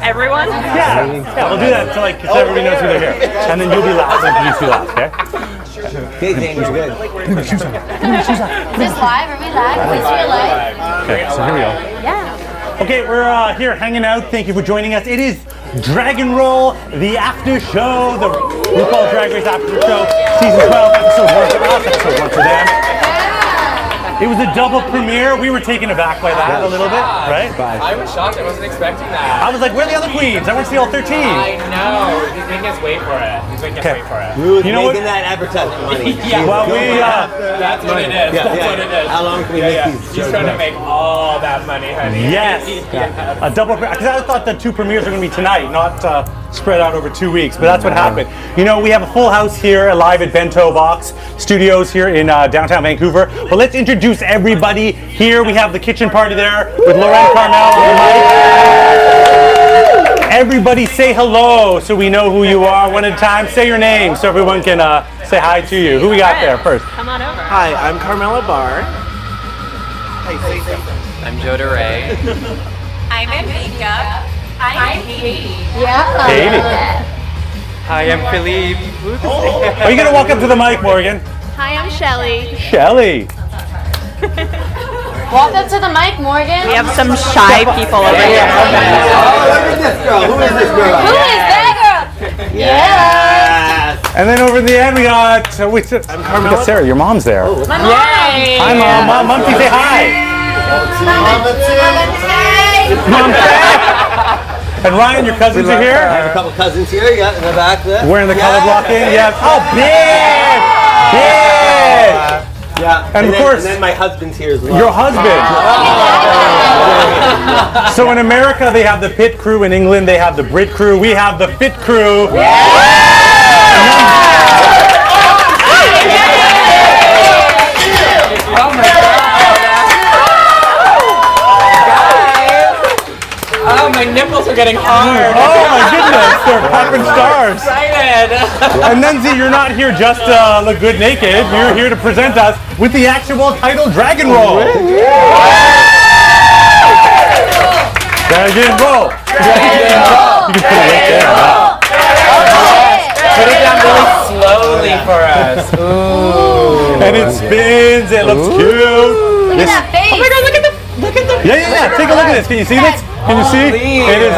Everyone? Yeah, we'll do that until so everybody knows who they're here. And then you'll be last and you be last, okay? Okay, Zhane, you're good. Is this live? Are we live? Is this real live? Okay, so here we go. Yeah. Okay, we're here hanging out. Thank you for joining us. It is Drag and Roll, the after show, the RuPaul Drag Race after show, season 12, episode 1 for us, episode 1 for them. It was a double premiere. We were taken aback by that a little bit, right? I was shocked. I wasn't expecting that. I was like, where are the other queens? I want to see all 13. I know. He's making us wait for it. He's making us wait for it. Ruth, you know making what? that advertising money. Well, that's what it is. That's what it is. How long can we make these? She's trying to make all that money, honey. Yes. A double premiere. Because I thought the 2 premieres are going to be tonight, not spread out over 2 weeks. But that's what happened. You know, we have a full house here live at Bento Box Studios here in downtown Vancouver. But let's introduce everybody. Here we have the kitchen party there with Lauren Carmel on the mic. Everybody say hello so we know who you are one at a time. Say your name so everyone can say hi to you. Who we got there first? Come on over. Hi, I'm Carmela Barr. I'm Joe DeRay. I'm in makeup. I'm Heidi. Yeah. Katie. Hi, I'm Philippe. Are you going to walk up to the mic, Morgan? Hi, I'm Shelly. Shelly. Walk up to the mic, Morgan. We have some shy people over here. Oh, look at this girl. Who is this girl? Who is that girl? Yes. And then over in the end we got Carmela. Sarah, your mom's there. My mom. Hi, Mom. Mom, say hi. Mom, and Ryan, your cousins are here? I have a couple cousins here, in the back there. Wearing the color blocking? Yes. Oh, big! Big! Yeah. And of course, and then my husband's here as well. your husband. So in America, they have the pit crew. In England, they have the Brit crew. We have the fit crew. Oh, my nipples are getting hard. Oh my goodness, they're popping stars. Excited. And then see, you're not here just to look good naked. You're here to present us with the actual title, Drag and Roll. Drag and Roll. You can put it right there. Put it down really slowly for us. Ooh. And it spins. It looks cute. Look at that face. Oh my God, look at the. Yeah. Take a look at this. Can you see this? Can you see? It is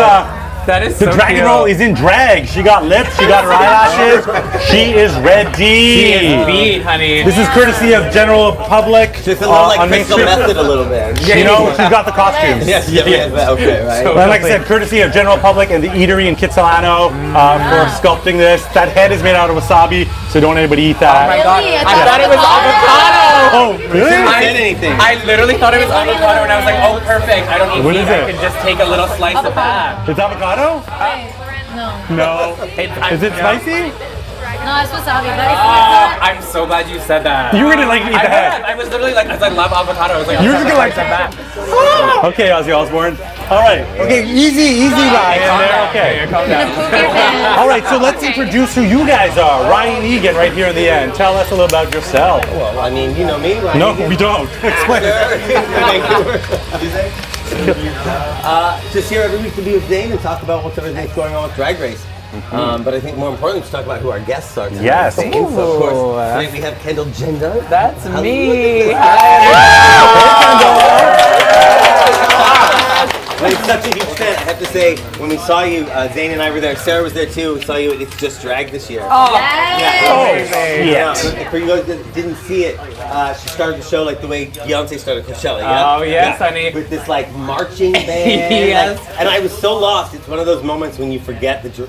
That is the so Drag and Roll is in drag. She got lips. She got her eyelashes. She is ready. She is beat, honey. This is courtesy of General Public. Just a little like on Main Crystal Street. Method a little bit. You know, she's got the costumes. Yes. Okay, right. But like I said, courtesy of General Public and the Eatery in Kitsilano for sculpting this. That head is made out of wasabi, so don't anybody eat that. Oh my God. Really? I thought it was avocado. Oh, really? I didn't say anything. I literally thought it was avocado, and I was like, oh, perfect. I don't need What meat. is it? I can just take a little slice of that. It's avocado? No. Is it spicy? No, it's wasabi, but Oh, I'm so glad you said that. You were gonna like eat the head. I was literally like, because I love avocado. I was like, You were just gonna like that. Okay, Ozzy Osbourne. All right. Okay, easy Ryan there. Okay. Calm down. All right, so let's introduce who you guys are. Ryan Egan right here in the end. Tell us a little about yourself. Well, I mean, you know me, right? No, we don't. Explain it. Just here every week to be with Zhane and talk about what's everything's going on with Drag Race. But I think more importantly, to talk about who our guests are tonight. Yes. So of course, tonight we have Kendall Gender. That's me. I'm such a huge fan. I have to say, when we saw you, Zhane and I were there. Sarah was there too. We saw you at It's Just Drag this year. Oh, Yeah. For you guys that didn't see it, she started the show like the way Beyonce started Coachella. Yeah? Oh, yes, honey. With this like marching band. Yes. And I was so lost. It's one of those moments when you forget that you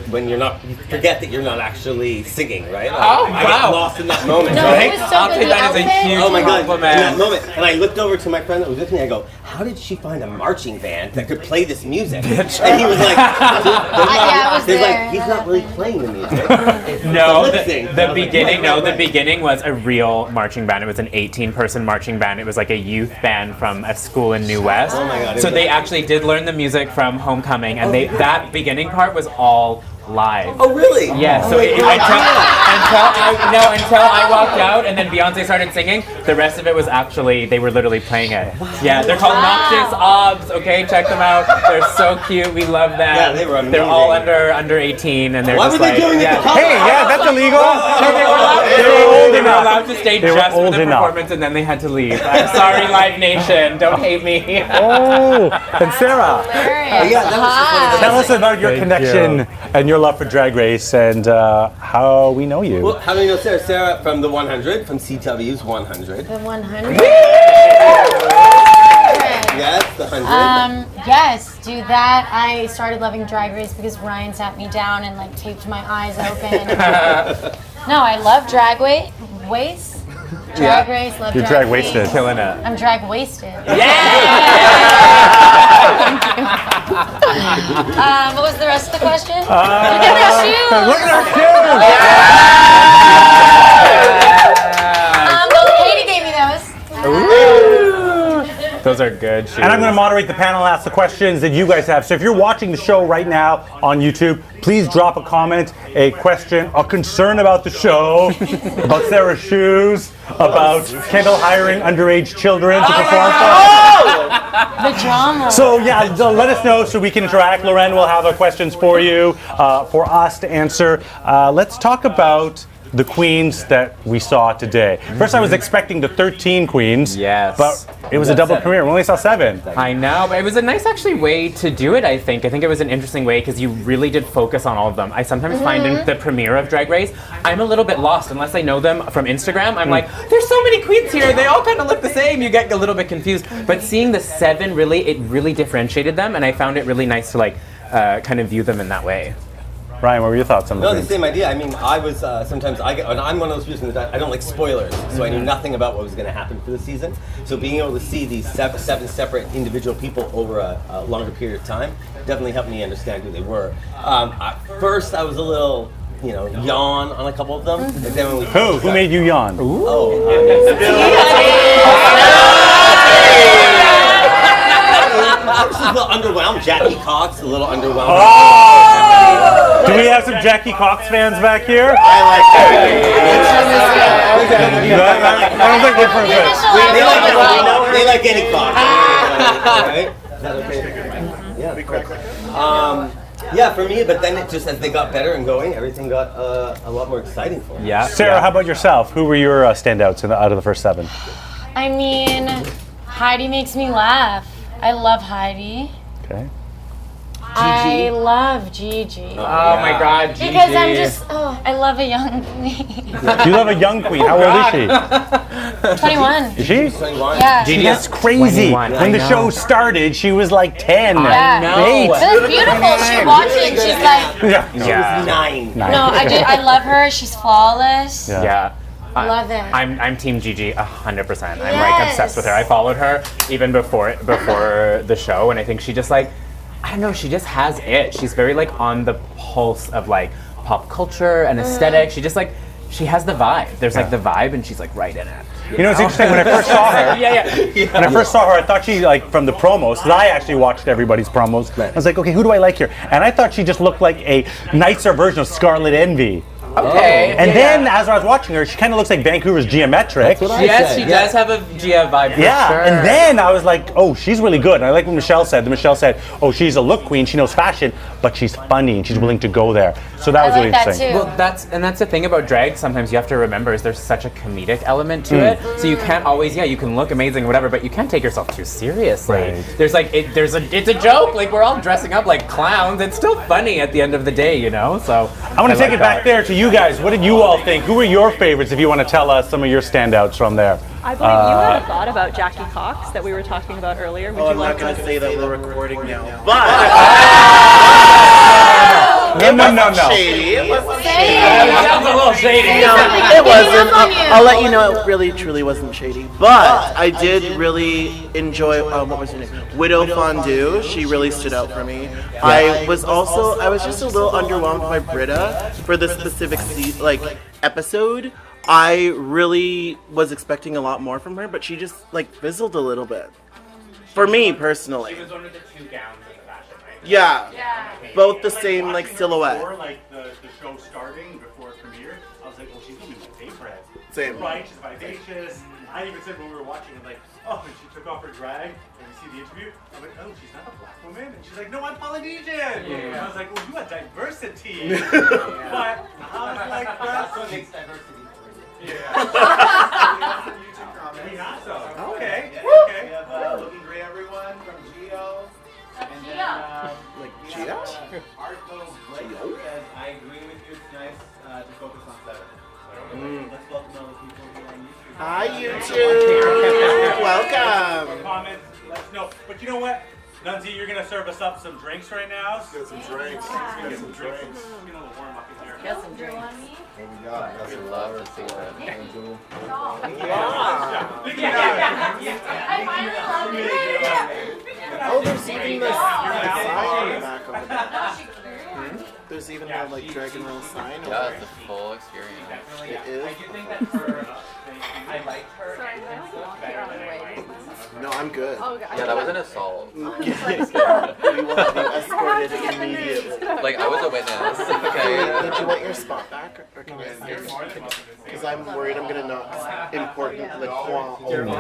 forget that you're not actually singing, right? Like, Oh, I get wow. lost in that moment. No, right? it was so I'll good. take that as a outfit. huge Oh my God! compliment. In that moment, and I looked over to my friend that was with me. I go, "How did she find a marching band that could play this music?" And he was like, I was "He's there. like, he's not really playing the music." No, It's a lip sync. the I was like, beginning. right, No, the right. beginning was a real marching band. It was an 18-person marching band. It was like a youth band from a school in New West. Oh my God. So they actually did learn the music from Homecoming, and that beginning part was all live. Oh, really? Yeah, so until I walked out and then Beyonce started singing, the rest of it was actually, they were literally playing it. Yeah, they're called Noxious Obs, okay? Check them out. They're so cute. We love them. Yeah, they were amazing. They're all under 18 and they're Why just were they like, doing it? Hey, yeah, that's illegal. They were enough. allowed to stay They were just for old the enough. performance and then they had to leave. I'm sorry, Live Nation. Don't hate me. Oh, and Sarah, Hilarious. Yeah, that was just one of those tell us things. about your Thank connection and your love for Drag Race and how we know you. Well, how do you know Sarah? Sarah from the 100, from CW's 100. The 100. Yes, the 100. Yes, do that. I started loving Drag Race because Ryan sat me down and like taped my eyes open. No, I love Drag Race. Drag Race, love You're Drag drag wasted. Race. Killing it. I'm drag wasted. What was the rest of the question? Look at her shoes. Look at our shoes! Well, Heidi gave me those. Those are good shoes. And I'm going to moderate the panel and ask the questions that you guys have. So if you're watching the show right now on YouTube, please drop a comment, a question, a concern about the show, about Sarah's shoes, about Kendall hiring underage children to perform for us. The drama. So yeah, let us know so we can interact. Loren will have questions for you, for us to answer. Let's talk about the queens that we saw today. First, I was expecting the 13 queens. Yes. But it was a double premiere. We only saw 7. I know, but it was a nice actually way to do it, I think. I think it was an interesting way because you really did focus on all of them. I sometimes find in the premiere of Drag Race, I'm a little bit lost unless I know them from Instagram. I'm like, there's so many queens here, they all kind of look the same. You get a little bit confused. But seeing the 7, it really differentiated them, and I found it really nice to like kind of view them in that way. Ryan, what were your thoughts on the No, the queens? same idea. I mean, I was sometimes I'm one of those people that I don't like spoilers, so I knew nothing about what was going to happen for the season. So being able to see these seven separate individual people over a longer period of time definitely helped me understand who they were. At first, I was a little, yawn on a couple of them, but then when we Who made you yawn? I was just a little underwhelmed. Jackie Cox, a little underwhelmed. Do we have some Jackie Cox fans back here? I like that. I don't think we're perfect. They like any Cox. Right? Is that okay? Yeah, for me, but then it just, as they got better and going, everything got a lot more exciting for me. Yeah. Sarah, how about yourself? Who were your standouts out of the first 7? I mean, Heidi makes me laugh. I love Heidi. Okay. I love Gigi. Oh my God, Gigi. Because I love a young queen. You love a young queen. How old is she? 21. Is she? 21. Yeah. Gigi That's is crazy. 21. When the show started, she was like 10. Yeah. know. 8. But it's beautiful. She watches it and she's like, Yeah. 9. no, I love her. She's flawless. Yeah. Yeah. Love it. I'm Team Gigi 100%. I'm like obsessed with her. I followed her even before the show, and I think she just like, I don't know, she just has it. She's very like on the pulse of like pop culture and aesthetic. She just like, she has the vibe. There's like the vibe, and she's like right in it. You know, it's interesting, when I first saw her, Yeah. when I first saw her, I thought she, like, from the promos, because I actually watched everybody's promos. I was like, okay, who do I like here? And I thought she just looked like a nicer version of Scarlet Envy. Okay. And then, as I was watching her, she kind of looks like Vancouver's Geometric. Yes, she does have a Gia vibe for Yeah, sure. and then I was like, oh, she's really good. And I like what Michelle said. Michelle said, oh, she's a look queen, she knows fashion, but she's funny and she's willing to go there. So that was really that interesting. too. Well, that's the thing about drag. Sometimes you have to remember is there's such a comedic element to it. So you can't always, you can look amazing, whatever, but you can't take yourself too seriously. Right. There's like, it's a joke. Like we're all dressing up like clowns. It's still funny at the end of the day, So I want to take it back there to you guys. What did you all think? Who were your favorites, if you want to tell us some of your standouts from there? I believe you had a thought about Jackie Cox that we were talking about earlier. Would you I'm like not going to to say that we're recording now. No. Shady. It wasn't shady. It sounds a little shady. It wasn't. I'll let you know it really, truly wasn't shady. But I did really enjoy, what was her name? Widow Fondue. She really stood out for me. I was just a little underwhelmed by Brita for this specific episode. I really was expecting a lot more from her, but she just fizzled a little bit. For me, personally. It was one of the 2 gowns in the fashion, right? Yeah. both the same like silhouette. Before like the show starting, before it premiered, I was like, well, she's gonna be my favorite. Same. Right? She's vivacious. I even said when we were watching, I'm like, oh, and she took off her drag, and we see the interview. I'm like, oh, she's not a black woman, and she's like, no, I'm Polynesian. And I was like, well, you have diversity. But I was like, that's what makes diversity. Yeah. YouTube comments. Okay. Okay. We have Looking Great Everyone from Gio. And then, Like Gia? Arco Blake says, I agree with you, it's nice to focus on seven. Let's welcome all the people who are on YouTube. Hi, YouTube. Welcome. Comments, let us know. But you know what? Nunzi, you're gonna serve us up some drinks right now. Get some drinks. Get some drinks. Get a little warm up in here. Get some drinks. What we got? Got some love and cigarette. Oh, there's even the sign in the back of it. There's even the like Dragon Roll sign. Yeah, it's a full experience. It is. I do think that for, I liked her entrance look better than I liked. No, I'm good. Yeah, that was an assault. We will have you escorted immediately. Like, I was a witness. Okay. Did you want your spot back, or can I hear? Because I'm worried I'm gonna knock important like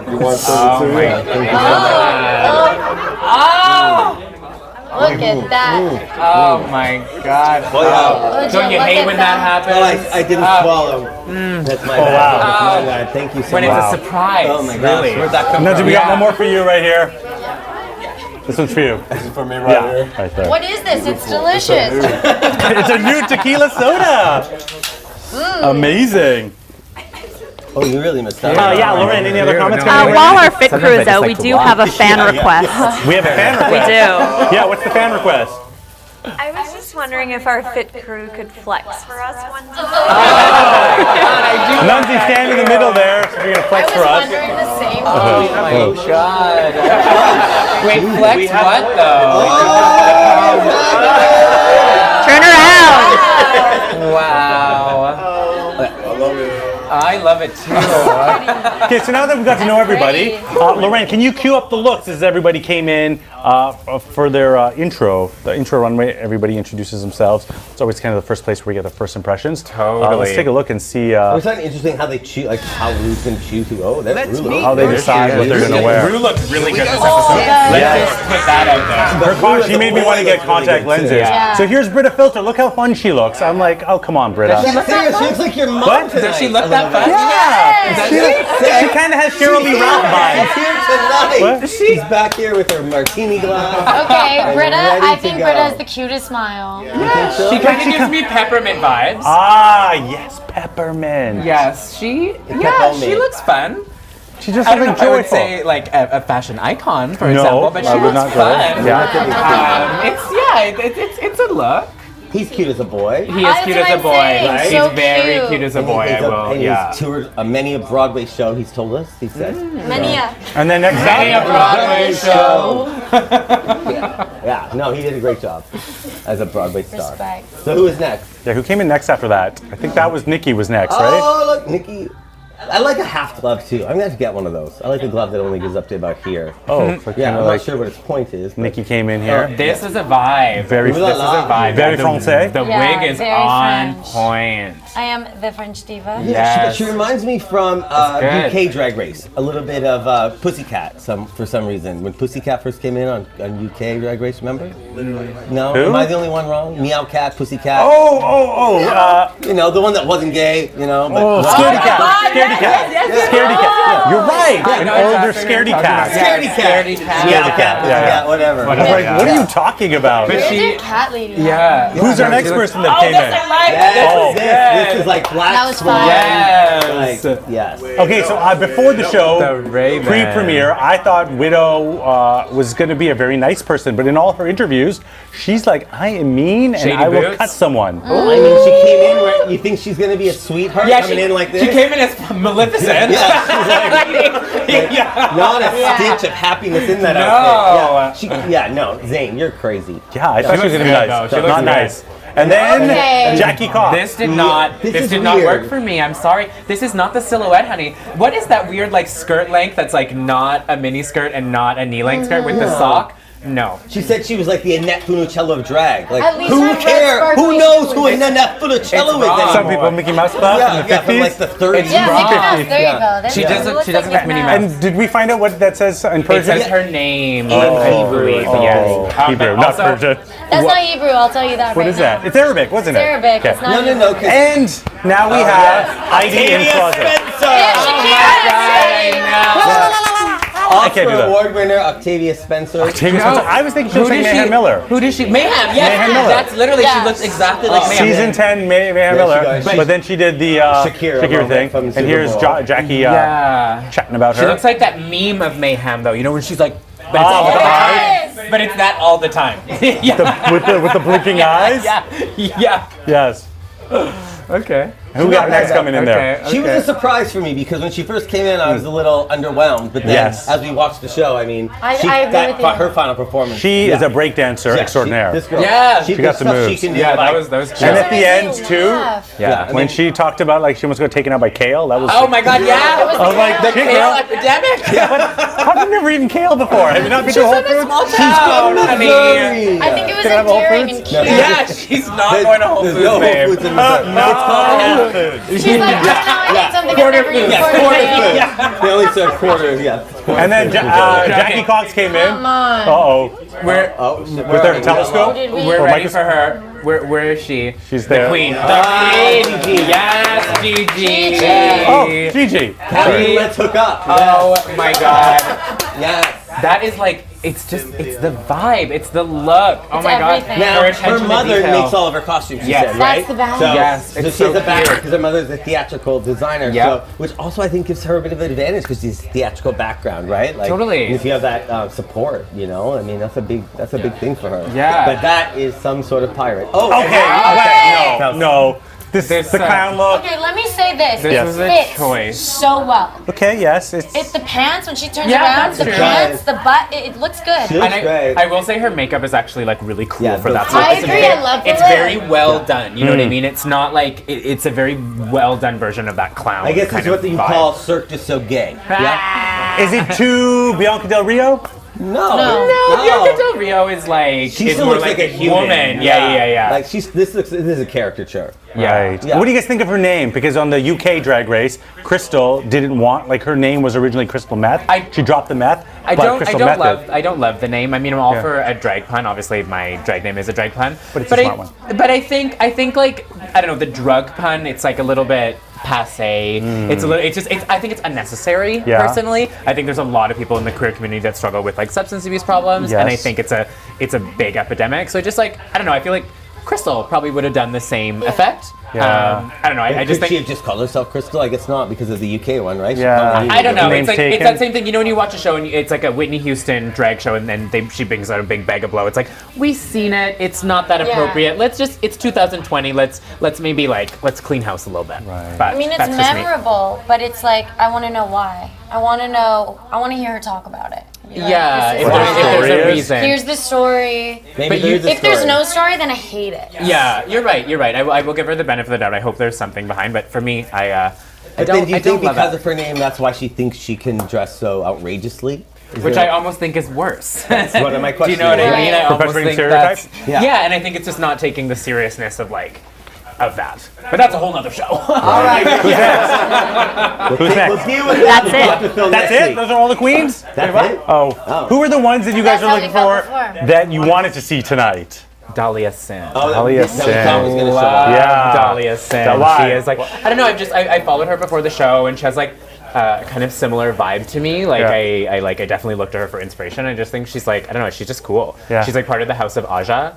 You want some too? Look at that. Oh my god. Well, Don't you hate when that happens? well, I didn't swallow. That's my bad. wow. That's my bad. Thank you so When much. it's a surprise. Oh my gosh, Really? where'd that come Nunzi, from? we got one more for you right here. This one's for you. This is for me right here. Right there. What is this? It's delicious. It's a new tequila soda. Amazing. Oh, you really missed out. Yeah, Lauren, any other comments? While our fit Sometimes crew I is just out, like we to do watch. have a fan request. We have a fan request. We do. Yeah, what's the fan request? I was just wondering if our fit crew could flex for us one time. Nunzi's standing in the middle there, so you're gonna I flex was for us. wondering the same Oh thing. my god. Wait, flex what though? Turn around. Wow. I love it too. Okay, so now that we've got to know everybody, Lorraine, can you cue up the looks as everybody came in for their intro, the intro runway? Everybody introduces themselves. It's always kind of the first place where we get the first impressions. Totally. Let's take a look and see It's kind of interesting how they choose, like how Ru's gonna choose who. Oh, that's Ru. how they decide what they're gonna wear. Ru looked really good this episode. Let's just put that out there. She made me want to get contact lenses. Yeah. So here's Brita Filter. Look how fun she looks. I'm like, oh, come on, Brita. She looks like your mom What? tonight. Does she look that fun? Yeah. She kind of has Cheryl Lee Ralph vibes. She's here tonight. What? She's back here with her martini glass. Okay, Brita, ready I to think go. Brita has the cutest smile. She kind of gives me peppermint vibes. Ah, yes, peppermint. Yes, she peppermint. looks fun. She just I don't know looks if I would joyful. say like a fashion icon, for No, example, but she I would looks not go fun. there. It's a look. He's cute as a boy. He is That's cute what as a I'm boy. saying, He's so very cute. cute as a boy. I will. And Yeah. he's toured many a Broadway show. He's told us. He said. Mania. And then next Many a Broadway show. Yeah. No, he did a great job as a Broadway star. Respect. So who is next? Yeah, who came in next after that? I think that was Nicky was next, right? Oh, look, Nicky. I like a half glove too. I'm gonna have to get one of those. I like a glove that only goes up to about here. Oh, so Yeah, kind I'm of not like sure what its point is. but- Nicky came in here. This is a vibe. Very, This is a vibe. very The- français. The Yeah, wig is very on French. point. I am the French diva. Yeah, Yes. she reminds me from good. UK Drag Race. A little bit of Pussycat, for some reason. When Pussycat first came in on UK Drag Race, remember? No? Who? Am I the only one wrong? Meow Cat, Pussycat. You know, the one that wasn't gay, you know. But Scaredy cat. Scaredy cat. Scaredy cat. You're right. I An know older exactly scaredy what you're cat. talking about. Scaredy cat. Meow Cat, Pussycat, whatever. I was like, what are you talking about? But Where's she, your cat lady? yeah. Who's our next person that came in? This is like Black That was Swan. fun. Yes. Like, yes. Okay, so before the show, The Raven. pre-premiere, I thought Widow was going to be a very nice person, but in all her interviews, she's like, I am mean and Shady I will boots? cut someone. I mean, she came in where you think she's gonna be a sweetheart coming in like this. She came in as Maleficent. Yeah, not a stitch of happiness in that outfit. No, Zhane, you're crazy. Yeah, I thought she was going to be good, nice. though. She looks Not good. nice. And then Okay. Jackie Cox. This did not. This This is did not weird. work for me. I'm sorry. This is not the silhouette, honey. What is that weird like skirt length that's like not a mini skirt and not a knee length skirt with the sock? No. She said she was like the Annette Funicello of drag. Like, At least who her red cares? sparkly Who knows who shoes. Annette Funicello is wrong. anymore? Some people Mickey Mouse Club in the 50s. From like the 30s. Yeah, wrong. Mickey Mouse. There you go. There She you go. doesn't. Looks She doesn't like like Minnie Mouse. Mouse. And did we find out what that says in It Persian? says her name in Oh. Hebrew. Oh, Yes. Hebrew, But not also- Persian. That's not Hebrew. I'll tell you that What right is that? now. It's Arabic, wasn't It's it? Arabic. Okay. It's not No, Hebrew. 'cause- And now we have Heidi in closet. Oscar I can't do that. Award winner Octavia Spencer. I was thinking she was saying Mayhem Miller. Who does she? Mayhem. Yes. Mayhem Miller. That's literally. Yes. She looks exactly like Mayhem. Season 10, Mayhem she Miller. does. But then she did the Shakira thing. from And Super here's Bowl. Jackie Yeah. chatting about She her. looks like that meme of Mayhem, though. You know when she's like, but it's Oh, all the with the time. eyes. But it's that all the time. Yeah. with the blinking eyes? Yeah. Yeah. Yes. Okay. Who we got next coming in there? She was a surprise for me because when she first came in, I was a little underwhelmed. But then, Yes. as we watched the show, I mean, I agree with you. her final performance. She is a breakdancer Yeah, extraordinaire. This girl, Yeah. She got the stuff moves. She can do, Yeah, like, that was cute. And at the end, too, Yeah. I when mean, she talked about like she almost got taken out by Kale, that was. Oh my God! Yeah. I was like, The shit, Kale girl. epidemic. How have you never eaten Kale before? Have you not been She's to Whole from a Foods? small town. I mean, I think it was Can I have Whole endearing Foods? and cute. yeah, she's not going to Whole there's Foods, no Whole babe. Foods in Missouri. It's called Whole Foods. She's like, I need something Quarter I've never eaten food. Yeah, before quarter today. food. They only serve quarters. Yeah. And then Jackie Cox came in. Come on. Uh-oh. We're With her telescope. Did we? we're Or ready Microsoft. for her. Where is she? She's The there. queen. The queen. Yes, Gigi. Oh, Gigi. Happy, let's hook up. Oh my God. Yes. That is like, it's the vibe, it's the look. Oh It's my God. everything. Now, attention her to mother detail. makes all of her costumes, she Yes. said, That's right? the best. So, Yes, so it's she has so a background cute. because her mother's a theatrical designer, Yep. so, which also I think gives her a bit of an advantage because she's theatrical background, right? Like, Totally. and if you have that support, you know, I mean, that's a big thing for her. Yeah. But that is some sort of pirate. Oh, Okay. No. This This, the clown look. Okay, let me say this. This Yes. was a Fits choice. so well. Okay. Yes. It's It's. the pants when she turns Yeah, around, that's the true. pants, the butt, it looks good. She looks And great. I will say her makeup is actually like really cool Yeah, for the- that. I It's a agree, very- I love the It's look. very well done. You know what I mean? It's not like it's a very well done version of that clown. I guess kind it's what of you vibe. call Cirque du Soleil. Yeah? Is it too Bianca Del Rio? No. No, Bianca Del Rio is like She is still more looks like like a human. woman. Yeah. Like this is a caricature. Right. Yeah. What do you guys think of her name? Because on the UK Drag Race, Crystal didn't want her name was originally Crystal Meth. She dropped the meth. I but don't Crystal Method. love the name. I mean, I'm all Yeah. for a drag pun. Obviously, my drag name is a drag pun. But it's a smart one. But I think like I don't know, the drug pun. It's like a little bit passe. It's a little. I think it's unnecessary. Yeah. Personally, I think there's a lot of people in the queer community that struggle with like substance abuse problems, and I Yes. think it's a big epidemic. So just like I don't know. I feel like Crystal probably would have done the same effect. Yeah. I don't know. I just Could she think. have just called herself Crystal? I guess not because of the UK one, right? She Yeah. probably I don't know. Name's It's like taken. it's that same thing. You know, when you watch a show and it's like a Whitney Houston drag show, and then she brings out a big bag of blow. It's like we've seen it. It's not that Yeah. appropriate. It's 2020. Let's maybe let's clean house a little bit. Right. But I mean, it's that's just me. memorable, but it's like, I want to know why. I want to hear her talk about it. Be like, Yeah, this if is there's, why. if there's Story a is- reason. Here's the story. Maybe But there's a If there's story. no story, then I hate it. Yeah, you're right. I will give her the benefit of the doubt. I hope there's something behind. But for me, I But don't. then do you I don't think love because it. of her name, that's why she thinks she can dress so outrageously? Which I almost think is worse. That's one of my Do you questions. know what I mean? I almost Perpetuating think that's stereotypes? Yeah. and I think it's just not taking the seriousness of of that. But that's a whole nother show. All right. Who's next? We'll deal with that. That's with it. Dr. Phil That's next it? week. Those are all the queens? That's it? Oh. Who are the ones that you guys That's are how looking we felt for before. that you wanted to see tonight? Dahlia Sin. Oh, Dahlia that we thought was gonna show Love up. Yeah. Dahlia Sin. Why? She is like I don't know. I followed her before the show, and she has like kind of similar vibe to me. Like Yeah. I definitely looked to her for inspiration. I just think she's like I don't know. She's just cool. Yeah. She's like part of the House of Aja.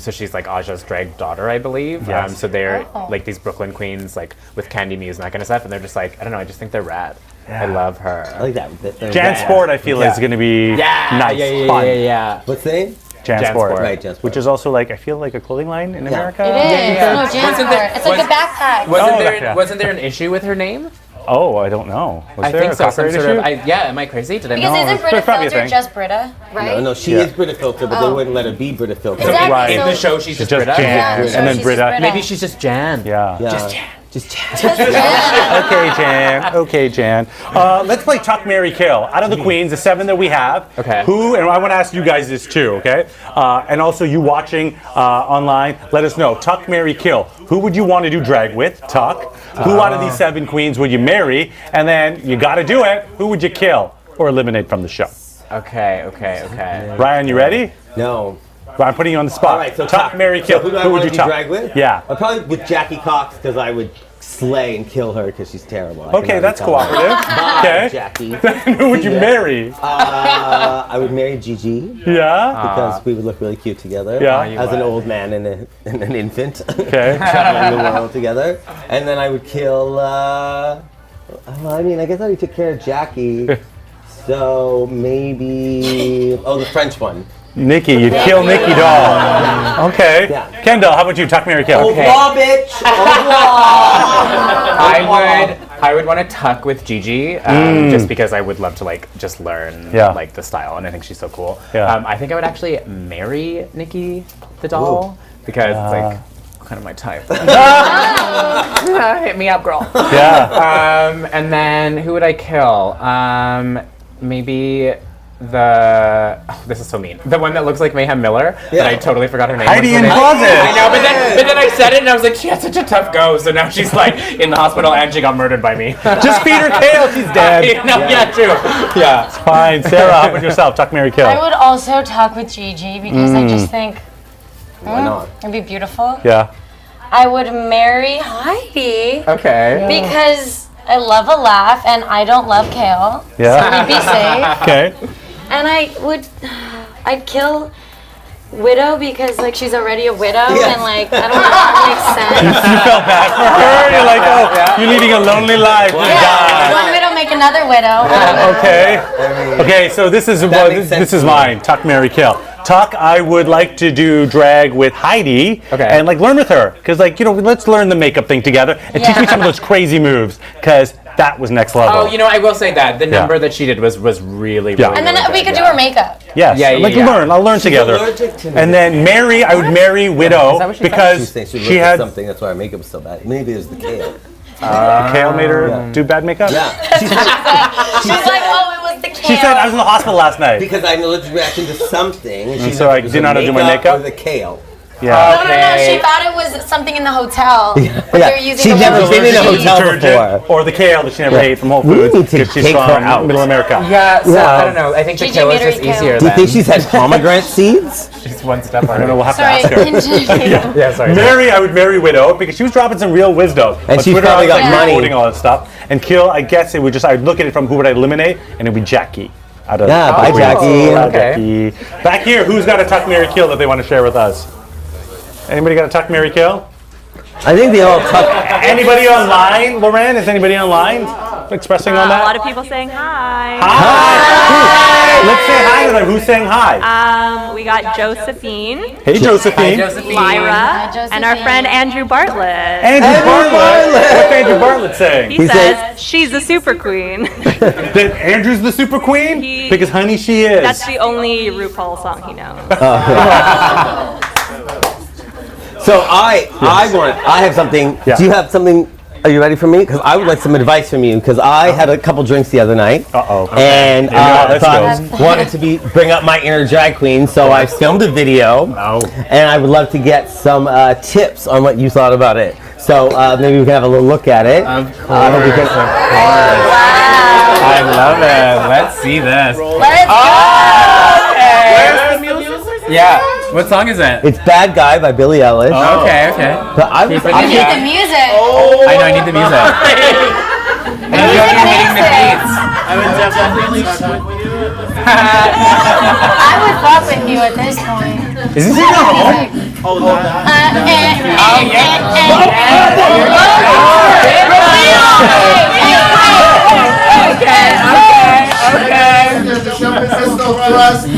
So she's like Aja's drag daughter, I believe. Yes. So they're Oh. like these Brooklyn queens, like with Candy Muse and that kind of stuff, and they're just like I don't know. I just think they're rad. Yeah. I love her. I like that. Jan Sport, I feel, is going to be nice, fun. yeah. What's the name? Jan Jan Sport, Sport. Right, Jan Sport. which is also like I feel like a clothing line in America. It is. yeah. No, Wasn't Jansport. there- It's like was- a backpack. Wasn't there an issue with her name? Oh, I don't know. Was I there think a so. Some copyright sort of. issue? Am I crazy? Did I Because know? isn't there's Brita probably a Filter thing. just Brita, right? No, she Yeah. is Brita Filter, but they wouldn't let her be Brita Filter. Exactly. Right. In So- the show, she's just Just Brita. Jan, Yeah, and so then she's Brita. Brita. Maybe she's just Jan. Yeah. Yeah. Just Jan. Just Okay, Jan. Okay, Jan. Let's play Tuck, Marry, Kill. Out of the queens, the 7 that we have. Okay. Who, and I want to ask you guys this too, okay? And also you watching online, let us know. Tuck, Marry, Kill. Who would you want to do drag with? Tuck. Who out of these 7 queens would you marry? And then you got to do it. Who would you kill or eliminate from the show? Okay. Ryan, you ready? no. I'm putting you on the spot. All right, so Tuck, Marry, Kill. So who do I would want you to do tuck? drag with? Yeah. Probably with Jackie Cox because I would slay and kill her because she's terrible. I can Okay, already that's tell. cooperative. Bye, Okay. Jackie. Who would you marry? I would marry Gigi Yeah. because we would look really cute together. Yeah. As an old man and an infant. Okay. Traveling the world together. And then I would kill. Well, I mean, I guess I already took care of Jackie. So maybe. Oh, the French one. Nikki, you'd kill Nikki doll. Okay. Yeah. Kendall, how about you? Tuck, Marry, Kill. Au revoir, bitch! Au revoir! I would want to tuck with Gigi, just because I would love to just learn like the style, and I think she's so cool. Yeah. I think I would actually marry Nicky the doll because it's like kind of my type. Hit me up, girl. Yeah. And then who would I kill? Maybe this is so mean. The one that looks like Mayhem Miller. That I totally forgot her name. Heidi in What's her name? Closet. I know, but then I said it and I was like, she had such a tough go. So now she's like in the hospital and she got murdered by me. Just feed her Kale, she's dead. Yeah, true. Yeah. It's fine. Sarah, how about yourself? Tuck, Marry, Kill. I would also talk with Gigi because I just think Why not? it'd be beautiful. Yeah. I would marry Heidi Okay. because I love a laugh and I don't love Kale. Yeah. So we'd be safe. Okay. And I'd kill Widow because she's already a widow and I don't know if that makes sense. You felt bad for her. You're like, you're leading a lonely life. You died. One widow make another widow. Okay. Okay, so this is mine. Tuck, Marry, Kill. Tuck, I would like to do drag with Heidi and learn with her because let's learn the makeup thing together and teach me some of those crazy moves because that was next level. Oh, I will say that the number that she did was really And then we could do her makeup. Yes. Learn. I'll learn together. And then marry. I would marry Widow because she had something. That's why her makeup was so bad. Maybe it was the Kale. Kale made her do bad makeup. Yeah. She's like, oh, it was the Kale. She said I was in the hospital last night Because I had an allergic reaction to something. And so I didn't know how to do my makeup. Or the Kale. Yeah. No. She thought it was something in the hotel. They were using She the never word been in a Gigi. hotel Detergent before. or the kale that she never ate from Whole We Foods need to because she's take her from out. Middle America. Yeah, so I don't know. I think the Gigi kill is made her just Kale. easier Do you than think she's had pomegranate seeds? she's one step I don't know. on We'll have to Sorry, ask her. continue. Yeah, sorry. Mary, I would marry Widow because she was dropping some real wisdom. And On she's Twitter, probably I was, got money. promoting all that stuff. And Kill, I guess it would just, I'd look at it from who would I eliminate, and it'd be Jackie. Out of Bye, Jackie. Bye, Okay. Jackie. Back here, who's got a Tuck, Marry, Kill that they want to share with us? Anybody got a Tuck, Marry, Kill? I think they all tuck. Anybody online, Loren? Is anybody online expressing on that? A lot of people saying hi. Hi! Let's say hi to them. Who's saying hi? We got Josephine, Hey, Josephine. Lyra, and our friend Andrew Bartlett. Andrew Bartlett. What's Andrew Bartlett saying? He says she's a super queen. That Andrew's the super queen? Because honey, she is. That's the only RuPaul song he knows. So I have something. Yeah. Do you have something? Are you ready for me? Because I would like some advice from you. Because I had a couple drinks the other night. And I wanted to bring up my inner drag queen. So I filmed a video. And I would love to get some tips on what you thought about it. So maybe we can have a little look at it. Of course. I love it. Let's see this. Let's go. Yeah. What song is it? It's Bad Guy by Billie Eilish. Okay. But I You need the music. I know, I need the music. And you guys are hitting the beats. I would definitely talk with you. I would fuck with you at this point. Is this even home? Oh, that.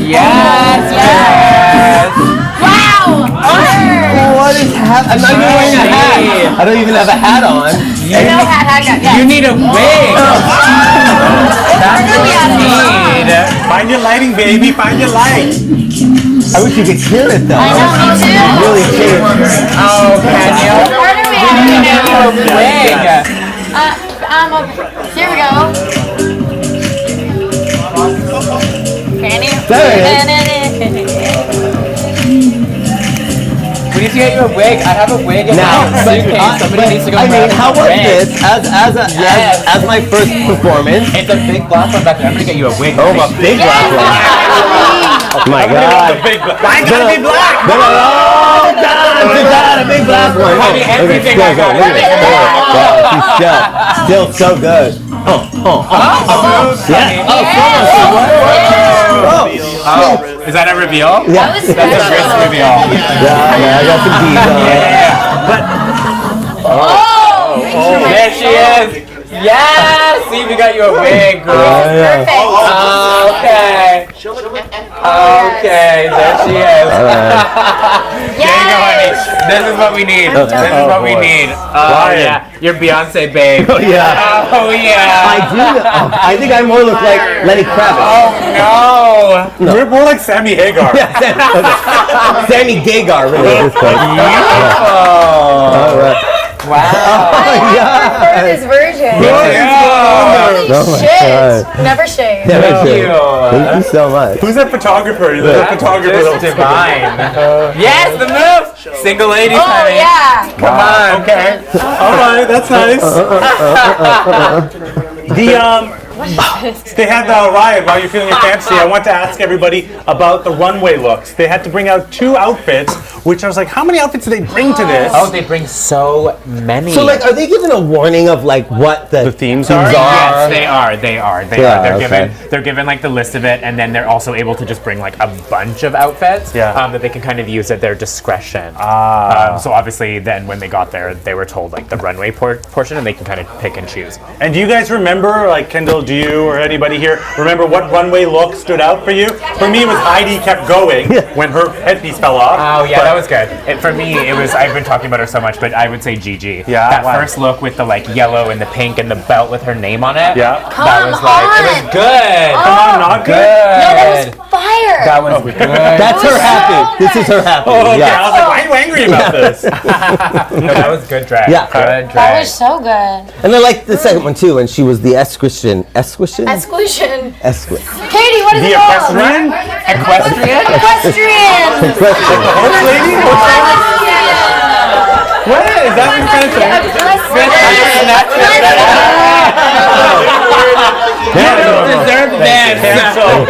Yes. Wow. What is happening? I'm not even wearing a hat. I don't even have a hat on. No hat. You need a wig. That's what you need. Find your lighting, baby. Find your light. I wish you could hear it though. I know, me too. Really cheap. Oh, can you? Partner Here we go. Fanny. We need to get you a wig. I have a wig in my suitcase. Somebody needs to go grab it. How was this as my first performance? It's a big black one back there. I'm gonna get you a wig. Oh, a big black one. Oh my God. Why gotta be black? Oh God! A big black one. Everything I got. Still so good. Is that a reveal? Yeah. That's a wrist reveal. Yeah, I got some beads on. There she is. Yes! See, we got you a wig, girl. Perfect. Okay. Okay, there she is. There you go, honey. This is what we need. This is what we need. Oh, yeah. You're Beyonce, babe. Oh yeah. Oh, yeah. I do. I think I more look like Lenny Kravitz. Oh, no. We're more like Sammy Hagar. Sammy Gagar, really, at this point. All right. Wow. I prefer this version. Holy shit. Never shave. Thank you so much. Who's that photographer? The photographer. Just divine. Yes, the move. Single ladies, honey. Yeah. Come on. Okay. All right, that's nice. They had the riot while you're feeling your fantasy. I want to ask everybody about the runway looks. They had to bring out 2 outfits, which I was like, how many outfits did they bring to this? Oh, they bring so many. So, like, are they given a warning of like what the themes are? Yes, they are. They are. They're given like the list of it, and then they're also able to just bring like a bunch of outfits that they can kind of use at their discretion. So obviously, then when they got there, they were told like the runway portion, and they can kind of pick and choose. And do you guys remember, like Kendall, do you or anybody here remember what runway look stood out for you? For me, it was Heidi kept going when her headpiece fell off. Oh yeah, that was good. For me, it was. I've been talking about her so much, but I would say Gigi. Yeah, that first look with the like yellow and the pink and the belt with her name on it. Yeah, that was like it was good. Come on, not good. No, that was fire. That was good. That's her happy. This is her happy. Oh, okay. I was like, why are you angry about this? No, that was good drag. Yeah. Good drag. That was so good. And I like the second one too, when she was the Esquishin. Exclusion. Esquis. Katie, what is The it called? equestrian? Equestrian? Equestrian. Horse lady? What? Is that what you're trying to say? You don't deserve this. Cancel.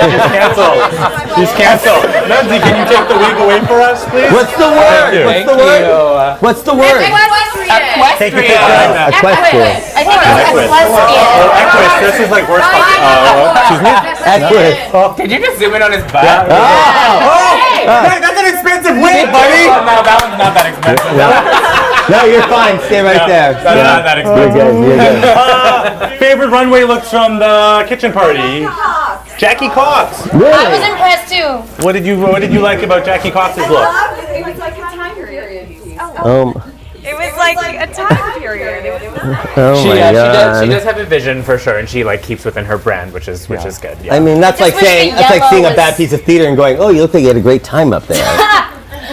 She's canceled. Lindsay, can you take the wig away for us, please? What's the word? What's the word? What's the word? Take a picture. Equestrian. I think it's equestrian. Equus. This is like worse. Excuse me? Equus. Did you just zoom in on his butt? That's an expensive wig, buddy. Oh, no, that one's not that expensive. No, you're fine. Stay right there. That's not that expensive. You're good. Favorite runway looks from the kitchen party? Jackie Cox. Really? I was impressed too. What did you like about Jackie Cox's look? It was like a time period. It was like a time period. Oh She my God. does have a vision for sure, and she like keeps within her brand, which is good. Yeah. I mean, that's I like just wish saying the seeing a yellow bad was- piece of theater and going, "Oh, you look like you had a great time up there."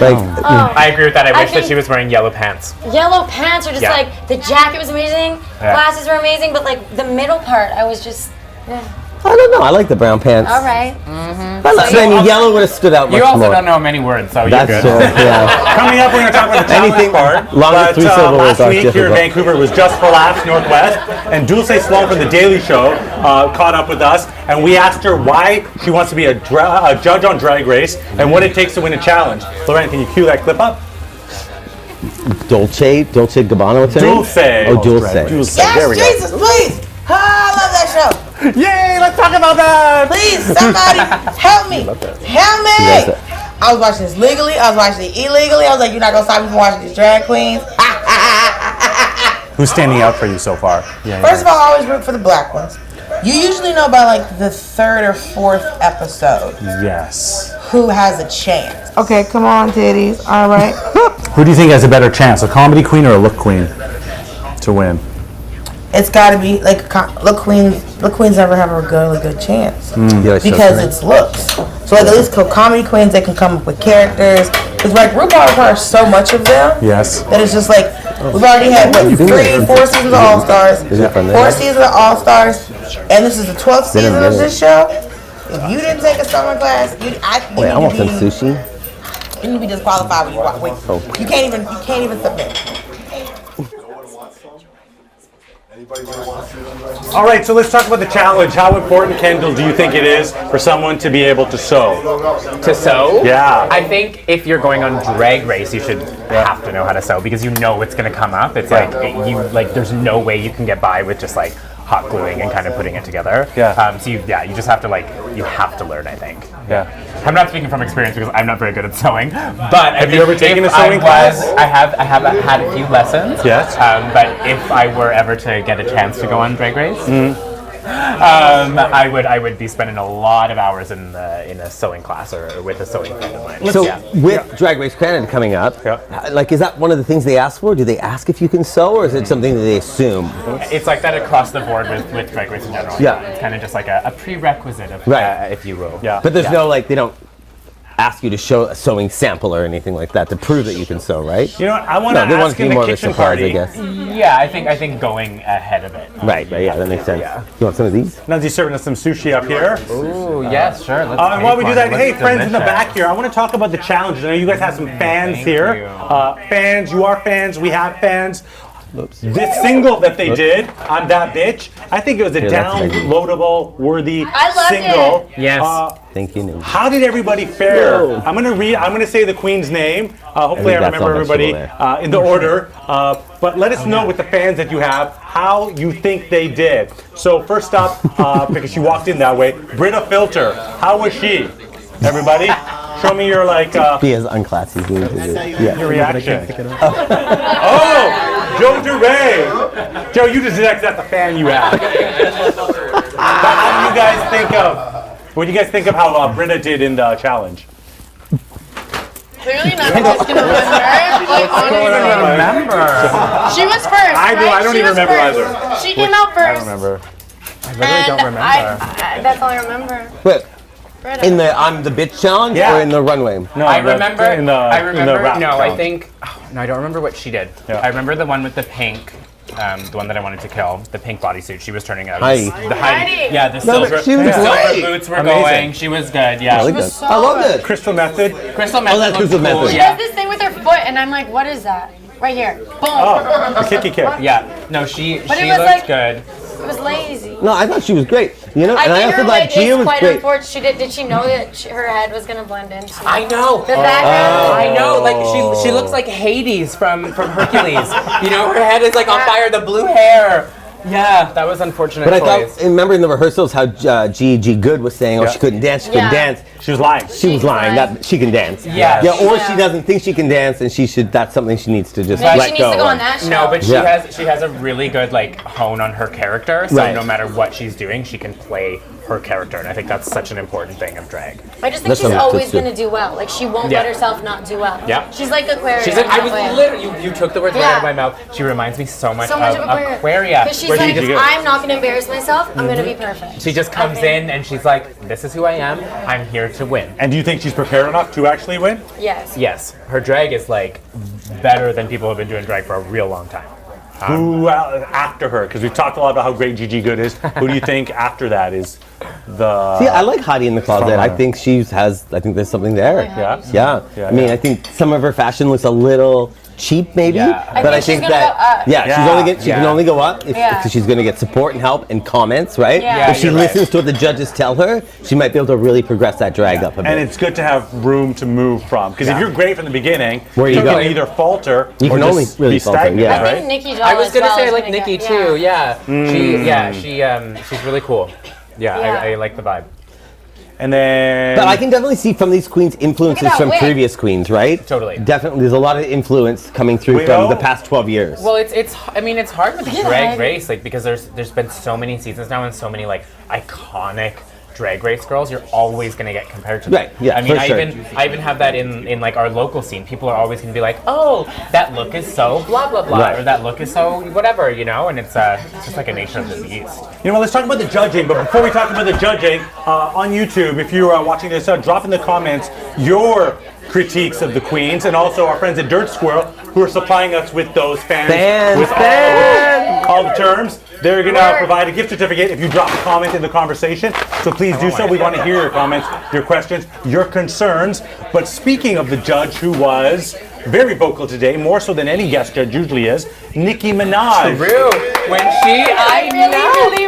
Like, I agree with that. I wish that think- she was wearing yellow pants. Yellow pants are just Yeah. like, the jacket was amazing, glasses were amazing, but like the middle part, I was just, I don't know. I like the brown pants. all right. I mean, yellow would have stood out much You also more. don't know many words, so That's you're true. good. Yeah. Coming up, we're going to talk about the challenge Anything part. longer than 3 syllables last are week here in difficult. Vancouver was Just for Laughs Northwest, and Dulce Sloan from The Daily Show caught up with us, and we asked her why she wants to be a judge on Drag Race and what it takes to win a challenge. Lorraine, can you cue that clip up? Dolce Gabbana. What's her name? Dulce. Oh, Dulce. Dulce. There we go. Jesus, please! I love that show. Yay! Let's talk about that. Please, somebody help me. Help me. I was watching this legally. I was watching it illegally. I was like, you're not going to stop me from watching these drag queens. Who's standing out for you so far? First of all, I always root for the black ones. You usually know by like the 3rd or 4th episode Yes. who has a chance. Okay, come on, titties. All right. Who do you think has a better chance, a comedy queen or a look queen, to win? it's got to be like look queens never have a really good chance because it's looks. So like at least comedy queens, they can come up with characters. Because like RuPaul requires so much of them. Yes. That it's just like we've already had 4 seasons of All Stars, 4 seasons of All Stars, and this is the 12th season of this show. If you didn't take a summer class, I want some sushi. You need to be disqualified when you walk. Wait, you can't even submit. All right, so let's talk about the challenge. How important, Kendall, do you think it is for someone to be able to sew? To sew? Yeah. I think if you're going on Drag Race, you should have to know how to sew because you know it's going to come up. It's there's no way you can get by with just like hot gluing and kind of putting it together. Yeah. So you just have to you have to learn, I think. Yeah. I'm not speaking from experience because I'm not very good at sewing. But have you ever taken a sewing class? I have had a few lessons. Yes. But if I were ever to get a chance to go on Drag Race, I would be spending a lot of hours in a sewing class or with a sewing friend of mine. So with Drag Race Canada coming up, like is that one of the things they ask for? Do they ask if you can sew, or is it something that they assume? It's like that across the board with Drag Race in general. Yeah. It's kind of just like a prerequisite, if you will. Yeah. But there's no they don't ask you to show a sewing sample or anything like that to prove that you can sew, right? You know what? I want to ask in the kitchen party. I guess. Yeah, I think going ahead of it. Right. Yeah, that makes sense. Yeah. You want some of these? Nancy's serving us some sushi up here. Ooh, yes, sure. Let's and while we do that, hey, friends in the back here, I want to talk about the challenges. I know you guys have some fans here. Fans, you are fans. We have fans. This single that they did, I'm That Bitch, I think it was a downloadable, worthy single. It. Yes. Thank you. How did everybody fare? I'm gonna say the queen's name. Hopefully I remember everybody in the order. But let us know with the fans that you have how you think they did. So first up, because she walked in that way, Brita Filter. How was she? Everybody? Show me your Be as unclassy as you need to do. your reaction. Oh, Joe DeRay. Joe, you just said that's the fan you have. But how do you guys think of? What do you guys think of how Brita did in the challenge? Clearly not just gonna win her. Like, honestly. Remember. She was first. I don't even remember either. She came out first. I don't remember. I really don't remember. That's all I remember. But in the I'm the Bitch challenge or in the runway? No, I remember. I don't remember what she did. Yeah. I remember the one with the pink. The one that I wanted to kill, the pink bodysuit. She was turning out. Heidi. The Heidi. Yeah, the silver boots were going. She was good. Yeah. Really good. I love it. Crystal Methyd. Crystal Methyd. Oh, that's Crystal Methyd. She does this thing with her foot, and I'm like, what is that? Right here. Boom. Oh, the kicky kick. Yeah. No, she But it was looked like- good. It was lazy. No, I thought she was great. You know, I and I think also her thought wig Gia is was quite great. unfortunate. Did she know that her head was gonna blend into I know. the background? I know. Like she looks like Hades from Hercules. You know, her head is like on fire. The blue hair. Yeah, that was unfortunate. But I choice. thought, remember in the rehearsals how Gigi Goode was saying, oh, she couldn't dance, she couldn't dance. She was lying. She was lying. That she can dance. Yeah. Yeah, or she doesn't think she can dance, and she should. That's something she needs to just Maybe let she needs go. to go on that show. No, but she has a really good hone on her character. So no matter what she's doing, she can play her character, and I think that's such an important thing of drag. I just think she's always gonna do well. Like she won't let herself not do well. Yeah. She's like Aquarius. She's like, I was literally, you took the words right out of my mouth. She reminds me so much of Aquaria. Because she's like, I'm not gonna embarrass myself. I'm gonna be perfect. She just comes in and she's like, this is who I am. I'm here to win. And do you think she's prepared enough to actually win? Yes. Yes. Her drag is like better than people who have been doing drag for a real long time. Who after her? Because we've talked a lot about how great Gigi Goode is. Who do you think after that is the? See, I like Heidi in the closet. I think I think there's something there. Yeah. I mean, I think some of her fashion looks a little cheap, maybe. Yeah. But I think that she can only go up if she's going to get support and help and comments, right? Yeah. If she listens to what the judges tell her, she might be able to really progress that drag up a bit. And it's good to have room to move from. Because if you're great from the beginning, where you can either falter you or can only just really be falter. stagnant, Yeah. I right? think Nicki I was gonna say I like Nicky too. Yeah. She's really cool. Yeah. I like the vibe. And then, but I can definitely see from these queens influences from previous queens, right? Totally. Definitely, there's a lot of influence coming through from the past 12 years. Well, it's hard with Drag Race, like because there's been so many seasons now and so many like iconic Drag Race girls, you're always gonna get compared to them. Right, yeah, I mean, for I sure. even have that in like our local scene. People are always gonna be like, oh, that look is so blah blah blah, Right. or that look is so whatever, you know. And it's just like a nature of the beast. You know, let's talk about the judging. But before we talk about the judging, on YouTube, if you are watching this, drop in the comments your critiques of the queens, and also our friends at Dirt Squirrel who are supplying us with those fans with all the terms. They're going to provide a gift certificate if you drop a comment in the conversation. So please do so. We want to hear your comments, your questions, your concerns. But speaking of the judge who was very vocal today, more so than any guest judge usually is, Nicki Minaj. True. When I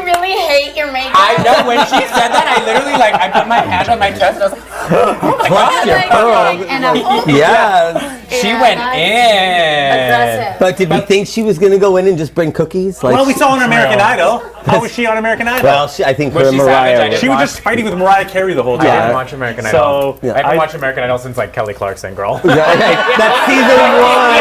really hate your makeup. I know, when she said that, I literally, like, I put my hand on my chest and I was like, oh my god. Yes. She went in. Aggressive. But did we think she was going to go in and just bring cookies? Like, Well, we saw on American Idol. How was she on American Idol? well, I think Was her she savage? I Mariah. didn't She was watch- just fighting with Mariah Carey the whole I time. didn't watch American Idol. So, I haven't watched American Idol since like Kelly Clarkson, girl. That's season one.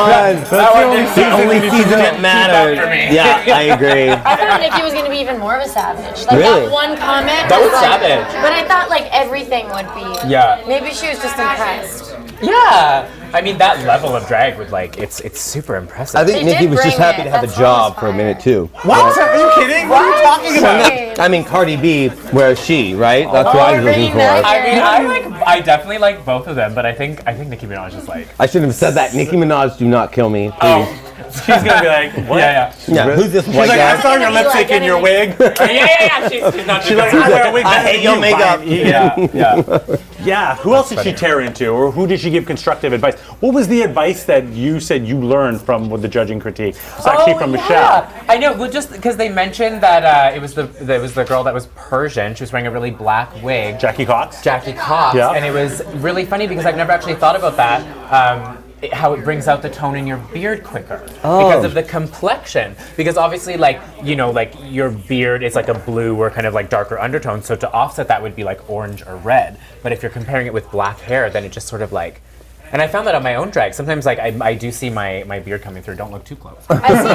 That's the only season that mattered. for me. Yeah, I agree. I thought Nicki was going to be even more of a savage. Like Really? that one comment. That was like, savage. But I thought like everything would be. Yeah. Maybe she was just impressed. Yeah. I mean, that level of drag would like, it's super impressive. I think They Nicki did was just bring happy it. to have a That's job always for a fire. minute too. What? Are you kidding? What are you talking about? I mean, Cardi B, where's she, right? That's what I was looking for. I mean, I definitely like both of them, but I think Nicki Minaj is like. I shouldn't have said that. Nicki Minaj, do not kill me, please. She's going to be like, what? Yeah. Yeah, who's this She's white like, I guy? saw your lipstick in your wig. Yeah. She's not. She's like, I wear a wig. I hate your makeup. Yeah. Yeah, who else did she tear into, or who did she give constructive advice? What was the advice that you said you learned from the judging critique? It's actually from Michelle. I know. Well, just because they mentioned that it was the girl that was Persian. She was wearing a really black wig. Jackie Cox. Yeah. And it was really funny because I've never actually thought about that. How it brings out the tone in your beard quicker because of the complexion. Because obviously, like, you know, like your beard is like a blue or kind of like darker undertone. So to offset that would be like orange or red. But if you're comparing it with black hair, then it just sort of like. And I found that on my own drag. Sometimes, like, I do see my beard coming through. Don't look too close. I see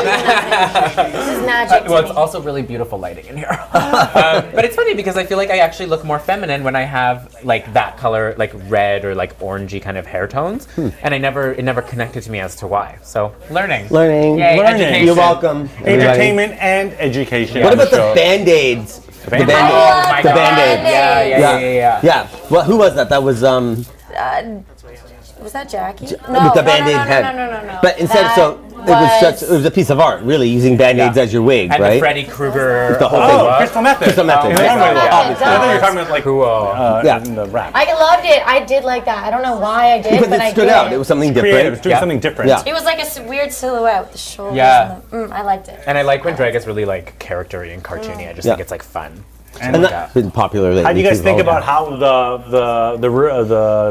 absolutely. This is magic. to Well, it's me. also really beautiful lighting in here. But it's funny because I feel like I actually look more feminine when I have like that color, like red or like orangey kind of hair tones. And it never connected to me as to why. So learning. Yay, Learning. education. You're welcome. Entertainment and education. What on the about the show. Band-Aids? The Band-Aids. Band-Aids. Oh my The God. Band-Aids. Yeah. Yeah. Well, who was that? That was Was that Jackie? with the Band-Aid head. No. But instead, it was a piece of art, really, using Band-Aids as your wig, And right? the Freddy Krueger. The whole Oh, thing. Crystal Method. Crystal Method. In the runway look, obviously. I thought you were talking about like Cool. Yeah. in the rap. I loved it. I did like that. I don't know why I did, Because but I it stood did. out. It was something Creative. It's different. doing Yeah. something different. Yeah. It was like a weird silhouette with the shoulders. Yeah. And I liked it. And I like when drag is really like character-y and cartoony. I just Yeah. think it's like fun. And that's been popular lately. How do you guys too, think though. about how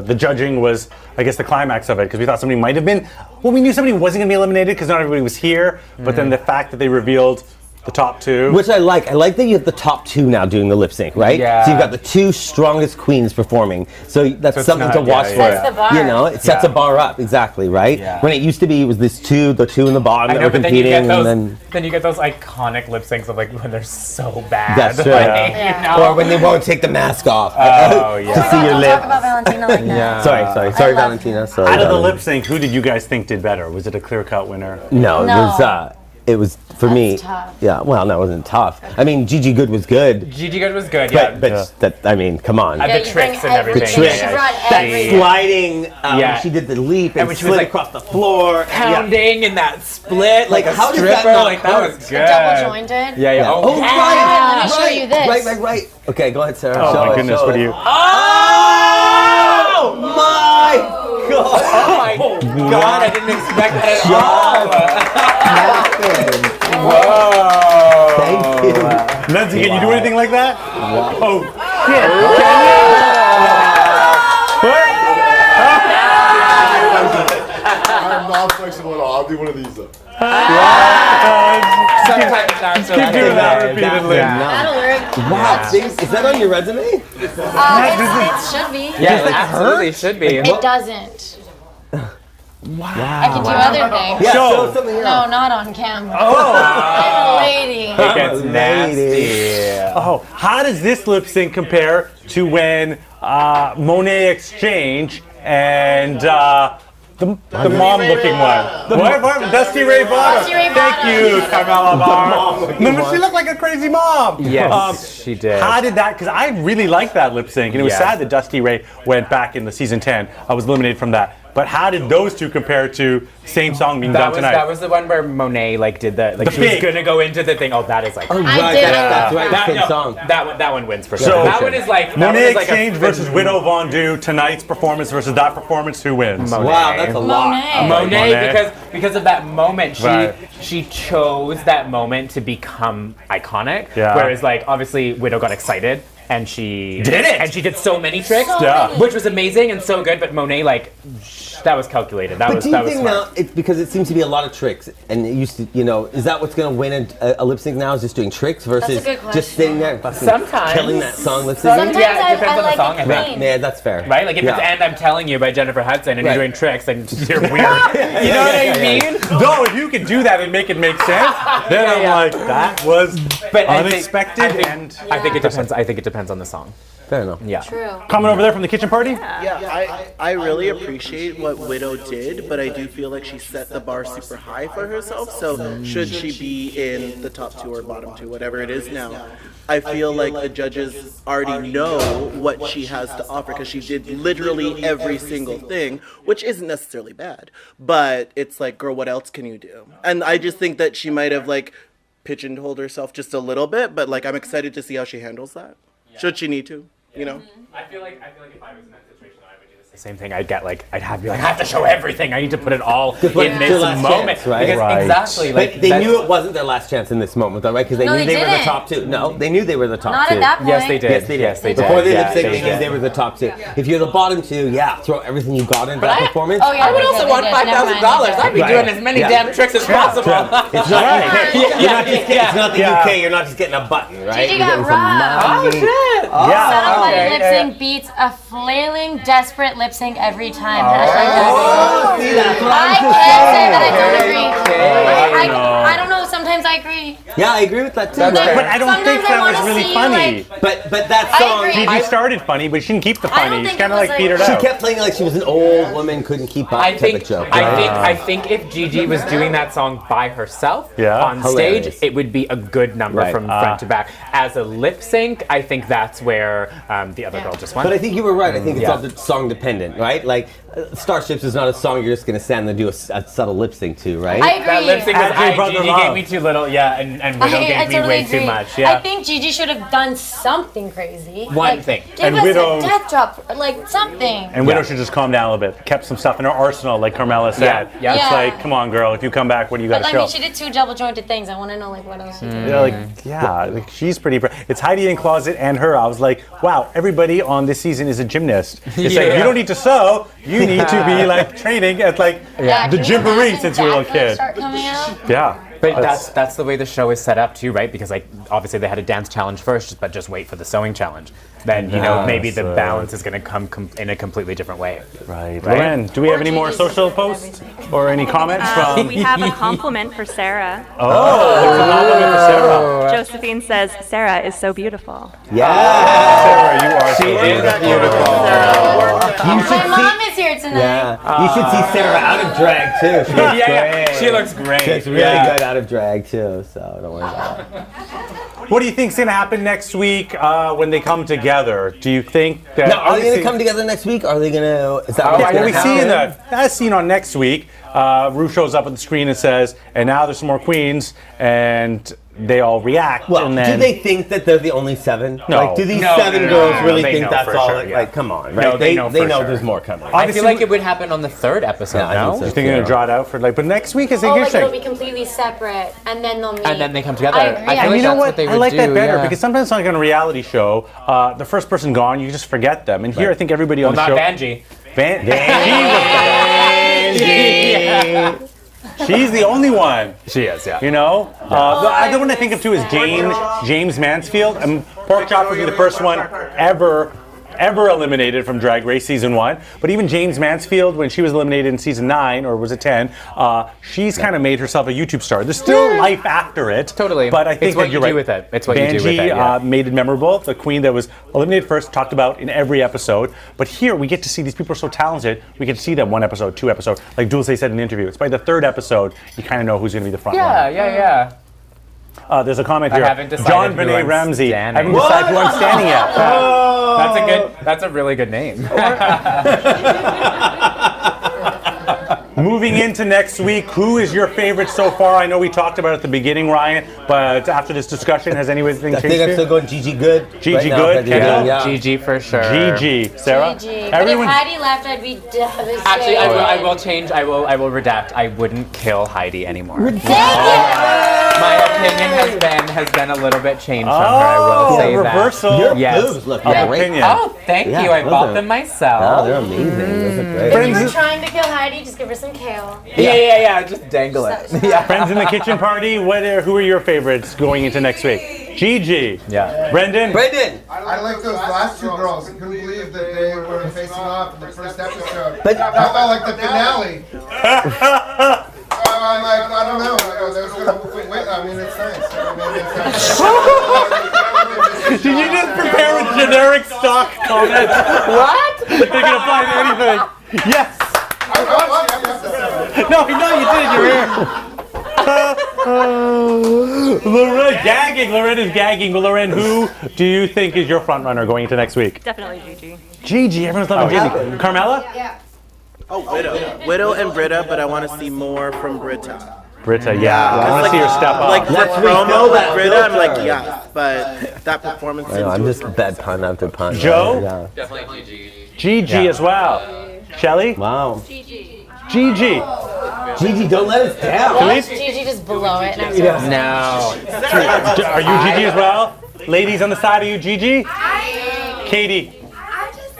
the judging was, I guess, the climax of it? Because we thought somebody might have been. Well, we knew somebody wasn't going to be eliminated because not everybody was here. But then the fact that they revealed the top two. Which I like. I like that you have the top two now doing the lip sync, right? Yeah. So you've got the two strongest queens performing. So that's So it's something not- to watch yeah, for. yeah. Sets the bar. You know, it sets Yeah. a bar up, exactly, right? Yeah. When it used to be, it was the two in the bottom I that know, were but then you competing, get those. and Then you get those iconic lip syncs of like when they're so bad. That's true. Like, Yeah. you know? or when they won't take the mask off Oh, yeah. to see your Don't lip. talk about Valentina like that. Yeah. Sorry, I love- Valentina. Sorry. Out of the darling. lip sync, who did you guys think did better? Was it a clear-cut winner? No, No. it was for me. tough. Yeah, well, no, it wasn't tough. I mean, Gigi Goode was good, Gigi Goode was good, yeah. but that, I mean, come on. The you tricks bring and everything. everything. The tricks. She brought That everything. sliding, Yeah. when she did the leap and, when she was, slid like, across the floor. Pounding and that split, like a how does stripper, that not like that hurt? was The good. double jointed. Yeah, yeah. Oh, Oh, right, Let me show you this. Right. Okay, go ahead, Sarah. Oh Show my it, goodness, show what it. do you? Oh my God! Oh my God, I didn't expect that at all. Whoa. Thank you. Lindsay, can you do anything like that? Oh, I'm not flexible at all. I'll do one of these though. Sometimes not so keep doing that repeatedly. That'll work. Wow, is that on your resume? It should be. Yeah, it absolutely should be. It doesn't. Wow. I can do other things. Yeah, Show. something else. No, not on camera. Oh. I'm a lady. It gets nasty. Oh, how does this lip sync compare to when Monet Exchange and the mom-looking one? What? Dusty Ray Bottom. Dusty Ray Thank Bottom. you, Carmela Bar. Remember, she looked like a crazy mom. Yes, she did. How did that? Because I really liked that lip sync, and it was sad that Dusty Ray went back in the season 10. I was eliminated from that. But how did those two compare to same song being done tonight? That was the one where Monet did the she was gonna go into the thing. Oh, that is like. Oh, I right, did that's right. That, Same no, song. that one wins for sure. So, that one is like Monet Exchange versus Widow Von Du. Tonight's performance versus that performance. Who wins? Monet. Wow, that's a lot. Monet, because of that moment, Right. she chose that moment to become iconic. Yeah. Whereas obviously Widow got excited. And she did it, and she did so many tricks, Yeah. which was amazing and so good. But Monet, that was calculated. That But was do you that was think smart. now it's because it seems to be a lot of tricks, and it used to, is that what's going to win a lip sync now? Is just doing tricks versus good question. just sitting there and fucking Sometimes. killing that song lip sync? Sometimes Yeah, it depends I on the like song, it I think. clean. Yeah, that's fair. Right? Like if it's And I'm Telling You by Jennifer Hudson and you're doing tricks and you're weird. You know what I mean? Though, if you could do that and make it make sense, then I'm like, that was unexpected. I think it depends. I think it depends on the song. Fair enough. Yeah. True. Coming over there from the kitchen party? Yeah, I really appreciate what Widow did, but I do feel like she set the bar super high for herself. So should she be in the top 2 or bottom 2, whatever it is now, I feel like the judges already know what she has to offer because she did literally every single thing, which isn't necessarily bad. But it's like, girl, what else can you do? And I just think that she might have pigeonholed herself just a little bit, but I'm excited to see how she handles that. Should she need to, I feel like if I was in that situation, I would do the same thing. I'd have to show everything. I need to put it all in this moment, right? Because exactly, But they knew it wasn't their last chance in this moment, though, right? Because they No, knew they they were the didn't. top 2. No, they knew they were the top Not 2. at that point. Yes, they did. Yes, they did. Yes, they did. Before they Yeah, lip sync, they they knew did. they were the top 2. If you're the bottom 2, throw everything you got into that performance. Oh, yeah, I would they also did, want they did. Never mind, $5,000. they did. I'd be doing as many damn tricks as possible. It's not the UK. You're not just getting a button, right? Gigi You're got getting some robbed. money. Satellite lip sync beats a flailing, desperate lip sync every time. See, that's what I I'm just can't say saying. that I don't agree. no. I don't know. Sometimes I agree. Yeah, I agree with that too. Sometimes- But I don't sometimes think that I was wanna really see, funny. But that I song, agree. Gigi started funny, but she didn't keep the I don't funny. She think kind it of was like- petered she out. kept playing like she was an old woman, couldn't keep up type of joke. I think if Gigi was doing that song by herself on Hilarious. stage, it would be a good number Right. from front to back. As a lip sync, I think that's where the other girl just won. But I think you were right. I think it's all song dependent, right? Like Starships is not a song you're just going to stand there and do a subtle lip sync to, right? I agree. That lip sync was After Brother Gigi Love. gave me too little, and Widow gave me way too much. I Yeah. think Gigi should have done something crazy. One thing. Give And us Widow- a death drop, like something. And Widow should just calm down a little bit. Kept some stuff in her arsenal, like Carmela said. Yeah. It's Yeah. like, come on, girl, if you come back, what do you got But to I mean, show? she did 2 double jointed things. I want to know what else she did. Like, she's pretty. It's Heidi in Closet and her. I was like, wow, everybody on this season is a gymnast. It's like, you don't need to sew. You need to be training at the Can you gymboree imagine since you were a little backflips kid. Start coming out? Yeah. But that's the way the show is set up too, right? Because obviously they had a dance challenge first, but just wait for the sewing challenge. Then maybe the balance is going to come in a completely different way. Right. Loren, do we have any more social posts or any comments from? We have a compliment for Sarah. Oh, there's a compliment for Sarah. Josephine says, Sarah is so beautiful. Sarah, you are so My mom is here tonight. Yeah. You should see Sarah out of drag too. She looks great. She looks great. She looks really good out of drag too, so don't worry about it. What do you think's going to happen next week when they come together? Do you think that? Now, are they going to come together next week? Are they going to? Is that what's What going we to see in happen? that scene on next week, Ru shows up at the screen and says, "And now there's some more queens," and they all react. Well, and then, do they think that they're the only 7? No. Like, do these No, 7 no, girls no, really they think know that's for all? sure, yeah. Like, come on, right? No, they know for sure. there's more coming. I feel like it would happen on the 3rd episode. Yeah, I no? think so. You think they're gonna draw it out for but next week is Oh, like interesting. it'll be completely separate, and then they'll meet. And then they come together. I agree. I feel And like you know that's what? they I would like that do, better yeah. because sometimes like on a reality show, the first person gone, you just forget them. And here, I think everybody on the not show. Vanjie. Vanjie. She's the only one. She is, yeah. You know? The other one I think of too is James Mansfield. Pork Chop would be the first one ever ever eliminated from Drag Race Season 1. But even James Mansfield, when she was eliminated in Season 9, or was it 10, she's kind of made herself a YouTube star. There's still life after it. Totally. But I think it's what that you're you do right. with it. It's what you do with it. Banji made it memorable. The queen that was eliminated first, talked about in every episode. But here we get to see these people are so talented. We get to see them 1 episode, 2 episodes. Like Dulce said in the interview, it's by the 3rd episode you kind of know who's going to be the front runner. Yeah. There's a comment here. I haven't decided John who Benet I'm Ramsey. standing. Haven't decided who I'm standing at. That's a really good name. Moving into next week, who is your favorite so far? I know we talked about it at the beginning, Ryan, but after this discussion, has anything changed? I think I'm still going Gigi Goode. Gigi right Goode? now, Yeah. Gigi for sure. Gigi. Sarah? Gigi. Everyone. But if Heidi left, I'd be devastated. Actually, I will change. I will redact. I wouldn't kill Heidi anymore. My opinion has been a little bit changed from her. I will say reversal. Your Yes. boobs look Of great. opinion. Oh, thank you. I bought them Oh, myself. they're amazing. Those are great. If you were trying to kill Heidi, just give her some kale. Yeah. Just dangle it. Yeah. Friends in the kitchen party, who are your favorites going into next week? Gigi. Yeah. Brendan? I like those last 2 girls. I couldn't believe that they were facing off in the first episode. But I felt like the finale. I'm like, I don't know. There's gonna wait. I mean, it's nice. Did you just prepare a generic stock comment? What? They can apply to anything. Yes. No, you did. You're here. Lorraine gagging. Lorraine is gagging. But Lorraine, who do you think is your front runner going into next week? Definitely Gigi. Gigi. Everyone's loving Gigi. Carmela? Yeah. Oh, Widow and Brita, but I want to see more from Brita. Brita, yeah. I want to see her step up. Like for promo with Brita, I'm like, yes, but that performance. I know, I'm just bad pun after pun. Joe? Yeah. Definitely Gigi. Gigi as well. Shelly? Wow. Gigi. Gigi, don't let us down. Watch Gigi just blow it next time. No. Are you Gigi as well? Ladies on the side, are you Gigi? Katie.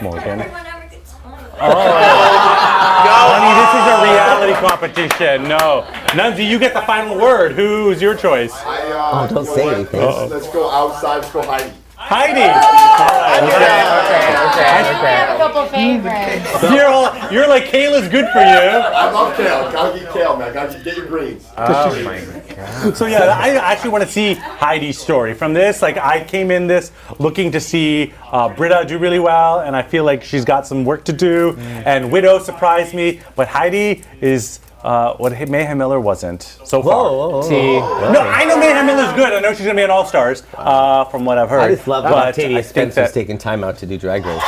Morgan. Honey, this is a reality competition. No. Nunzi, you get the final word. Who's your choice? Don't say anything. Let's go outside. Let's go Heidi. Heidi. I have a couple favorites. You're like, Kale is good for you. I love Kale. Gotta get Kale, man. Gotta get your greens. Oh my God. So yeah, I actually want to see Heidi's story from this. Like I came in this looking to see Brita do really well, and I feel like she's got some work to do. And Widow surprised me, but Heidi is what Mayhem Miller wasn't so far. Whoa. No, I know Mayhem Miller's good. I know she's gonna be an All Stars from what I've heard. I just love that But Octavia I think Spencer's that- taking time out to do Drag Race.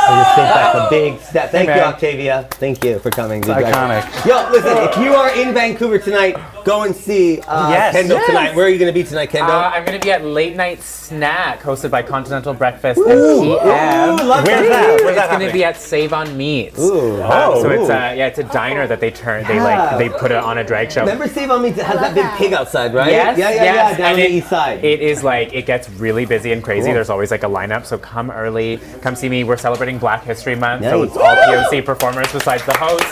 I just think that's a big step. Thank you, man. Octavia. Thank you for coming. To It's Drag Race. iconic. Yo, listen, if you are in Vancouver tonight, go and see Kendall tonight. Where are you going to be tonight, Kendall? I'm going to be at Late Night Snack, hosted by Continental Breakfast at PM. Where's that? Where's that It's going to happening? be at Save on Meats. Ooh. So it's a diner that they put it on a drag show. Remember Save on Me has that big pig outside, right? Yes, Yeah, down and the east side. It is like, it gets really busy and crazy. Cool. There's always like a lineup, so come early, come see me. We're celebrating Black History Month, so Nice. it's all POC performers besides the host.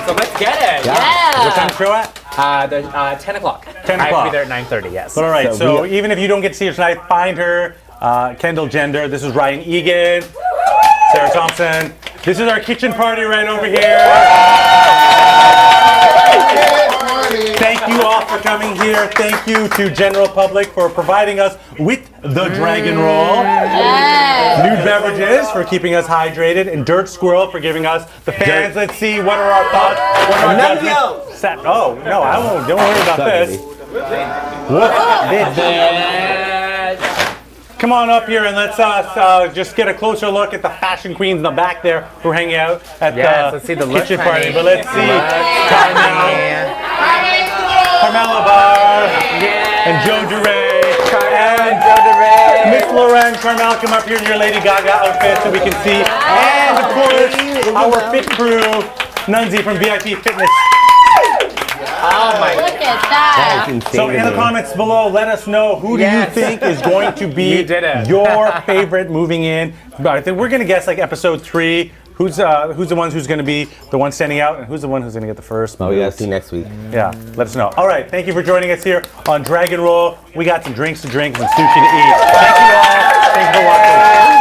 So let's get it. What time show at? 10 o'clock. 10 I have to o'clock. be there at 9:30, yes. All right, So so we- even if you don't get to see her tonight, find her. Kendall Gender. This is Ryan Egan. Sarah Thompson. This is our kitchen party right over here. Thank you all for coming here. Thank you to General Public for providing us with the Dragon Roll. Nude Beverages for keeping us hydrated. And Dirt Squirrel for giving us the fans. Let's see, what are our thoughts? What are our judgments? Oh, no, I won't. Don't worry about this. Come on up here and let's just get a closer look at the fashion queens in the back there who are hanging out at let's see the look, kitchen party. honey. But let's see Carmela Barr and Joe DeRay and Miss Lauren. Carmel, come up here in your Lady Gaga outfit so we can see. And of course, our fit crew, Nunzi from VIP Fitness. Oh my Look at that. So in the comments below, let us know who do you think is going to be You did it. your favorite moving in. But I think we're going to guess like episode 3. Who's the one who's going to be the one standing out, and who's the one who's going to get the first? Oh, yeah, see you next week. Yeah, let us know. All right, thank you for joining us here on Dragon Roll. We got some drinks to drink and some sushi to eat. Thank you all. Thanks for watching.